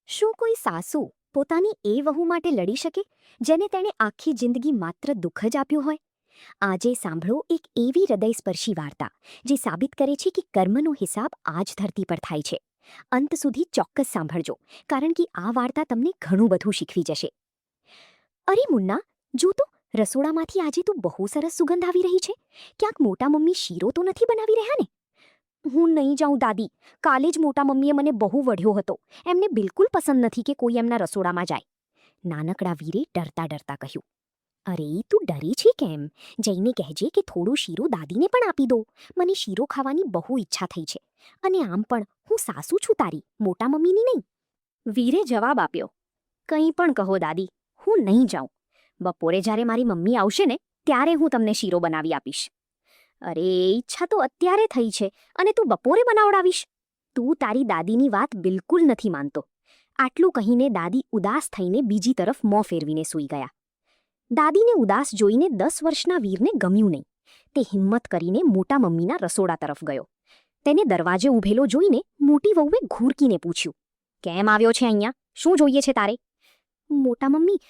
શું કોઈ સાસુ પોતાની એ વહુ માટે લડી શકે જેને તેણે આખી જિંદગી માત્ર દુઃખ જ આપ્યું હોય? આજે સાંભળો એક એવી હૃદયસ્પર્શી વાર્તા જે સાબિત કરે છે કે કર્મનો હિસાબ આ જ ધરતી પર થાય છે. અંત સુધી ચોક્કસ સાંભળજો, કારણ કે આ વાર્તા તમને ઘણું બધું શીખવી જશે. અરે મુન્ના, જો તો રસોડામાંથી આજે તો બહુ સરસ સુગંધ આવી રહી છે. ક્યાંક મોટા મમ્મી શીરો તો નથી બનાવી રહ્યા ને? હું નહીં જાઉં દાદી. કાલે જ મોટા મમ્મીએ મને બહુ વઢ્યો હતો. એમને બિલકુલ પસંદ નથી કે કોઈ એમના રસોડામાં જાય. નાનકડા વીરે ડરતા ડરતા કહ્યું. અરે તું ડરી છે કેમ? જઈને કહેજે કે થોડું શીરો દાદીને પણ આપી દો. મને શીરો ખાવાની બહુ ઈચ્છા થઈ છે. અને આમ પણ હું સાસુ છું તારી, મોટા મમ્મીની નહીં. વીરે જવાબ આપ્યો. કંઈ પણ કહો દાદી, હું નહીં જાઉં. બપોરે જ્યારે મારી મમ્મી આવશે ને ત્યારે હું તમને શીરો બનાવી આપીશ. અરે ઈચ્છા તો અત્યારે થઈ છે અને તું બપોરે બનાવડાવીશ? તું તારી દાદીની વાત બિલકુલ નથી માનતો. આટલું કહીને દાદી ઉદાસ થઈને બીજી તરફ મોં ફેરવીને સૂઈ ગયા. દાદીને ઉદાસ જોઈને 10 વર્ષના વીરને ગમ્યું નહીં. તે હિંમત કરીને મોટા મમ્મીના રસોડા તરફ ગયો. તેને દરવાજે ઊભેલો જોઈને મોટી વહુએ ઘૂરકીને પૂછ્યું. કેમ આવ્યો છે અહીંયા? શું જોઈએ છે તારે? મોટા મમ્મી,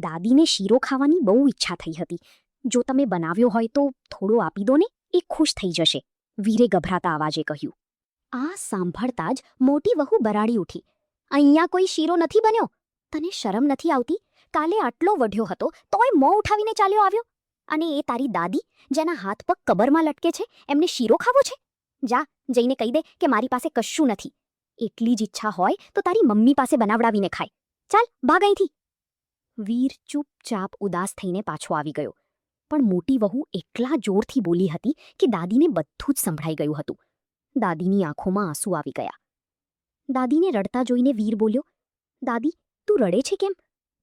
દાદીને શીરો ખાવાની બહુ ઈચ્છા થઈ હતી. જો તમે બનાવ્યો હોય તો થોડો આપી દો ને, એ ખુશ થઈ જશે, વીરે ગભરાતા અવાજે કહ્યું. આ સાંભળતા જ મોટી વહુ બરાડી ઉઠી. અહીંયા કોઈ શીરો નથી બન્યો. તને શરમ નથી આવતી? કાલે આટલો વઢ્યો હતો તોય મોં ઉઠાવીને ચાલ્યો આવ્યો. અને એ તારી દાદી, જેના હાથ પગ કબરમાં લટકે છે, એમને શીરો ખાવો છે? જા, જઈને કહી દે કે મારી પાસે કશું નથી. એટલી જ ઈચ્છા હોય તો તારી મમ્મી પાસે બનાવડાવીને ખાય. ચાલ, ભાગ અહીંથી. વીર ચૂપચાપ ઉદાસ થઈને પાછો આવી ગયો. પણ મોટી વહુ એટલા જોરથી બોલી હતી કે દાદીને બધું જ સંભળાઈ ગયું હતું. દાદીની આંખોમાં આંસુ આવી ગયા. દાદીને રડતા જોઈને વીર બોલ્યો. દાદી, તું રડે છે કેમ?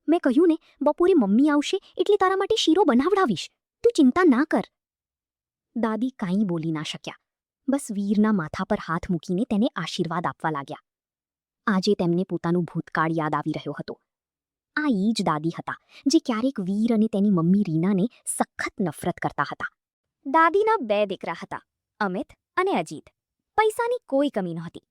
મેં કહ્યું ને, બપોરે મમ્મી આવશે એટલે તારા માટે શીરો બનાવડાવીશ. તું ચિંતા ના કર. દાદી કાંઈ બોલી ના શક્યા. બસ વીરના માથા પર હાથ મૂકીને તેને આશીર્વાદ આપવા લાગ્યા. આજે તેમને પોતાનું ભૂતકાળ યાદ આવી રહ્યો હતો. આ એ જ દાદી હતા જે ક્યારેક વીર અને તેની મમ્મી રીનાને સખત નફરત કરતા હતા. દાદીના 2 દીકરા હતા, અમિત અને અજીત. પૈસાની કોઈ કમી નહોતી.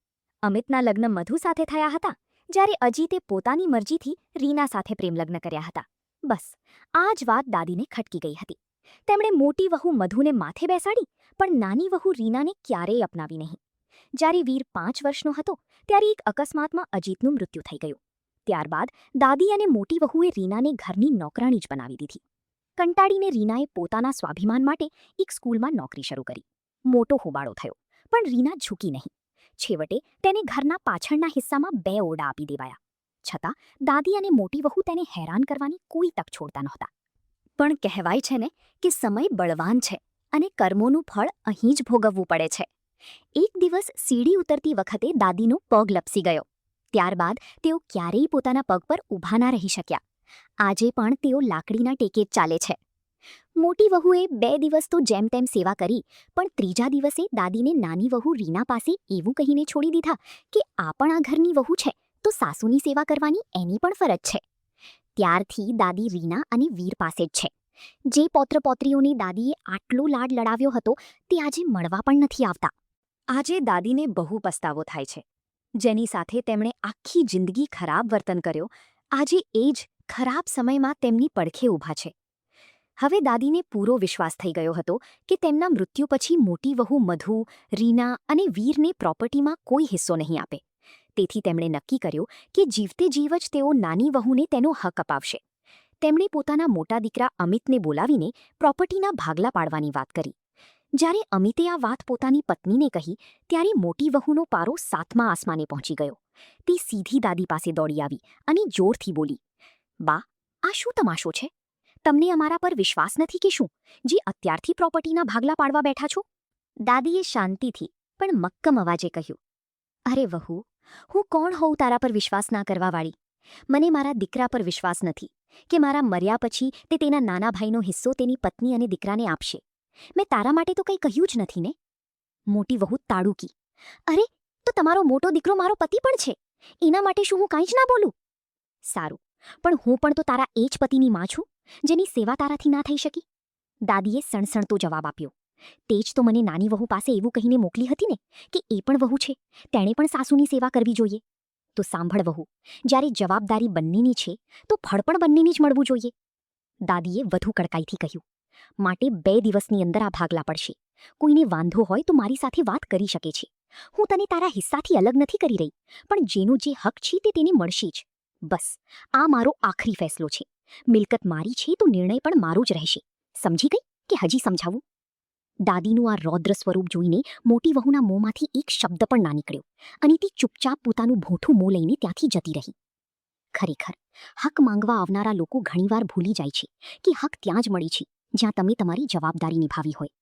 અમિતના લગ્ન મધુ સાથે થયા હતા, જ્યારે અજીતે પોતાની મરજીથી રીના સાથે પ્રેમ લગ્ન કર્યા હતા. બસ આ જ વાત દાદીને ખટકી ગઈ હતી. તેમણે મોટી વહુ મધુને માથે બેસાડી, પણ નાની વહુ રીનાને ક્યારેય અપનાવી નહીં. જ્યારે વીર 5 વર્ષનો હતો ત્યારે એક અકસ્માતમાં અજીતનું મૃત્યુ થઈ ગયું. ત્યારબાદ દાદી અને મોટી વહુએ રીનાને ઘરની નોકરાણી જ બનાવી દીધી. કંટાળીને રીનાએ પોતાના સ્વાભિમાન માટે એક સ્કૂલમાં નોકરી શરૂ કરી. મોટો હોબાળો થયો, પણ રીના ઝૂકી નહીં. છેવટે તેને ઘરના પાછળના હિસ્સામાં 2 ઓરડા આપી દેવાયા. છતાં દાદી અને મોટી વહુ તેને હેરાન કરવાની કોઈ તક છોડતા નહોતા. પણ કહેવાય છે ને કે સમય બળવાન છે અને કર્મોનું ફળ અહીં જ ભોગવવું પડે છે. એક દિવસ સીડી ઉતરતી વખતે દાદીનો પગ લપસી ગયો. ત્યારબાદ તેઓ ક્યારેય પોતાના પગ પર ઊભા ના રહી શક્યા. આજે પણ તેઓ લાકડીના ટેકે જ ચાલે છે. મોટી વહુએ 2 દિવસ તો જેમ તેમ સેવા કરી, પણ ત્રીજા દિવસે દાદીને નાની વહુ રીના પાસે એવું કહીને છોડી દીધા કે આ પણ આ ઘરની વહુ છે તો સાસુની સેવા કરવાની એની પણ ફરજ છે. ત્યારથી દાદી રીના અને વીર પાસે જ છે. જે પૌત્ર પૌત્રીઓની દાદીએ આટલો લાડ લડાવ્યો હતો તે આજે મળવા પણ નથી આવતા. આજે દાદીને બહુ પસ્તાવો થાય છે. જેની સાથે તેમણે આખી જિંદગી ખરાબ વર્તન કર્યો, આજે એ જ ખરાબ સમયમાં તેમની પડખે ઊભા છે. હવે દાદીને પૂરો વિશ્વાસ થઈ ગયો હતો કે તેમના મૃત્યુ પછી મોટી વહુ મધુ, રીના અને વીરને પ્રોપર્ટીમાં કોઈ હિસ્સો નહીં આપે. તેથી તેમણે નક્કી કર્યું કે જીવતે જીવ જ તેઓ નાની વહુને તેનો હક અપાવશે. તેમણે પોતાના મોટા દીકરા અમિતને બોલાવીને પ્રોપર્ટીના ભાગલા પાડવાની વાત કરી. જ્યારે અમિતે આ વાત પોતાની પત્નીને કહી ત્યારે મોટી વહુનો પારો 7મા આસમાને પહોંચી ગયો. તે સીધી દાદી પાસે દોડી આવી અને જોરથી બોલી. બા, આ શું તમાશો છે? તમને અમારા પર વિશ્વાસ નથી કે શું, જે અત્યારથી પ્રોપર્ટીના ભાગલા પાડવા બેઠા છો? દાદીએ શાંતિથી પણ મક્કમ અવાજે કહ્યું. અરે વહુ, હું કોણ હોઉં તારા પર વિશ્વાસ ના કરવાવાળી? મને મારા દીકરા પર વિશ્વાસ નથી કે મારા મર્યા પછી તે તેના નાના ભાઈનો હિસ્સો તેની પત્ની અને દીકરાને આપશે. મેં તારા માટે તો કંઈ કહ્યું જ નથી ને? મોટી વહુ તાડુકી. અરે, તો તમારો મોટો દીકરો મારો પતિ પણ છે. એના માટે શું હું કાંઈ જ ના બોલું? સારું, પણ હું પણ તો તારા એ જ પતિની માં છું જેની સેવા તારાથી ના થઈ શકી. દાદીએ સણસણતો જવાબ આપ્યો. તે જ તો મને નાની વહુ પાસે એવું કહીને મોકલી હતી ને કે એ પણ વહુ છે, તેણે પણ સાસુની સેવા કરવી જોઈએ. તો સાંભળ વહુ, જ્યારે જવાબદારી બંનેની છે તો ફળ પણ બંનેને જ મળવું જોઈએ. દાદીએ વધુ કડકાઈથી કહ્યું. માટે 2 દિવસની અંદર આ ભાગલા પડશે. કોઈને વાંધો હોય તો મારી સાથે વાત કરી શકે છે. હું તને તારા હિસ્સાથી અલગ નથી કરી રહી, પણ જેનો જે હક છે તે તેને મળશે જ. બસ આ મારો આખરી ફેસલો છે. મિલકત મારી છે તો નિર્ણય પણ મારો જ રહેશે. સમજી ગઈ કે હજી સમજાવું? દાદીનું આ રૌદ્ર સ્વરૂપ જોઈને મોટી વહુના મોંમાંથી એક શબ્દ પણ ના નીકળ્યો અને તે ચૂપચાપ પોતાનું ભોઠું મોં લઈને ત્યાંથી જતી રહી. ખરેખર હક માંગવા આવનારા લોકો ઘણીવાર ભૂલી જાય છે કે હક ત્યાં જ મળે છે જ્યાં તમે તમારી જવાબદારી નિભાવી હોય.